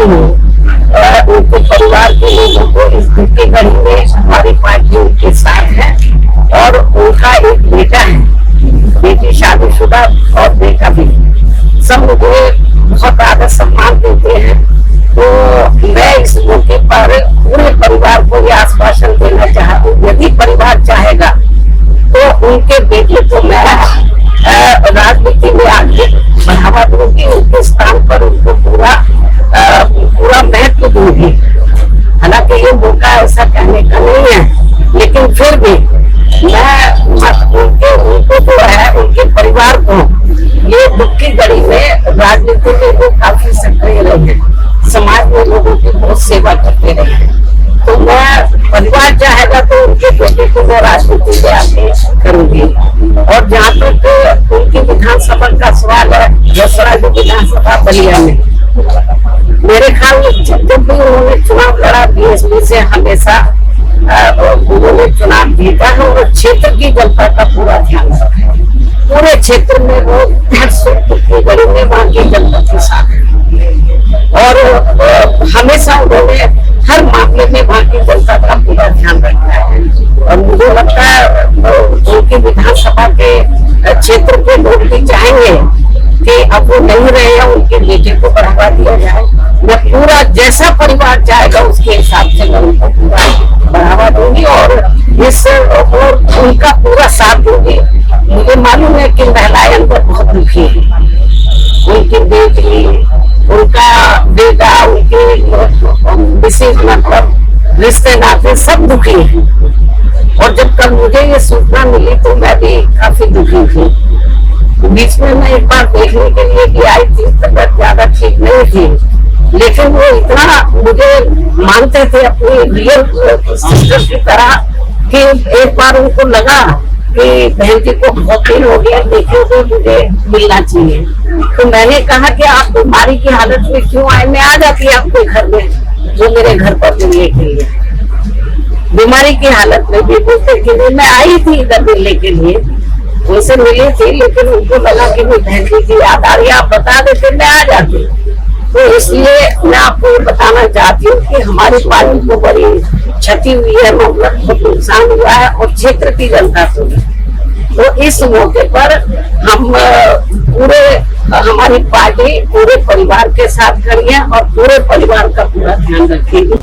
हूँ उनके परिवार के लोगों को इस दुख की घड़ी में हमारी पार्टी उनके साथ है। और उनका एक बेटा है, बेटी शादीशुदा और बेटा भी, सब मुझे बहुत आदर सम्मान देते हैं। तो मैं इस मौके पर पूरे परिवार को यह आश्वासन देना चाहती हूँ, यदि परिवार चाहेगा तो उनके बेटे को मैं राजनीति में आगे बढ़ावा दूंगी, उनके स्थान पर उनको पूरा महत्व दूंगी। हालांकि ये मौका ऐसा कहने का नहीं है, लेकिन फिर भी मैं उनको जो है उनके परिवार को ये दुख की घड़ी में राजनीति में वो काफी सक्रिय रहे, समाज में लोगों की बहुत सेवा करते रहे। तो मैं परिवार चाहेगा तो उनके बेटे को मैं राजनीति में आगे करूंगी। और जहाँ तक उनकी विधानसभा का सवाल है, जसराज विधानसभा बलिया में, मेरे ख्याल में जब भी उन्होंने चुनाव लड़ा बीएसपी से हमेशा उन्होंने चुनाव जीता है और क्षेत्र की जनता का पूरा ध्यान रखा है। पूरे क्षेत्र में वो हर सुख की घड़ी में वहाँ की जनता के साथ है और हमेशा उन्होंने हर मामले में वहाँ की जनता का पूरा ध्यान रखा है। और मुझे लगता है उनकी विधानसभा के क्षेत्र के लोग भी चाहेंगे कि अब वो नहीं रहे हैं, उनके बेटे को बढ़ावा दिया जाए। मैं पूरा जैसा परिवार चाहेगा उसके हिसाब से मैं उनको पूरा बढ़ावा दूंगी और उनका पूरा साथ दूंगी। मुझे मालूम है कि महिलाएं अंदर बहुत दुखी है, उनकी बेटी, उनका बेटा, उनके विशेष मतलब रिश्ते नाते सब दुखी है। और जब कल मुझे ये सूचना मिली तो मैं भी काफी दुखी थी। बीच में मैं एक बार देखने के लिए भी आई थी, तबियत ज्यादा ठीक नहीं थी, लेकिन वो इतना मुझे मानते थे अपनी रियल सिस्टर की तरह कि एक बार उनको लगा कि बहन जी को बहुत दिन हो गया देखे तो मुझे मिलना चाहिए। तो मैंने कहा कि आप बीमारी की हालत में क्यों आए, मैं आ जाती आपके घर में, वो मेरे घर पर मिलने के लिए बीमारी की हालत में भी बोलते कि मैं आई थी इधर मिलने के लिए, उनसे मिली थी, लेकिन उनको लगा कि मैं बहन जी की याद आ रही है, आप बता देते मैं आ जाती। तो इसलिए मैं आपको ये बताना चाहती हूँ कि हमारी पार्टी को बड़ी क्षति हुई है, मतलब बहुत नुकसान हुआ है और क्षेत्र की जनता को। तो इस मौके पर हम हमारी पार्टी पूरे परिवार के साथ खड़ी है और पूरे परिवार का पूरा ध्यान रखेगी।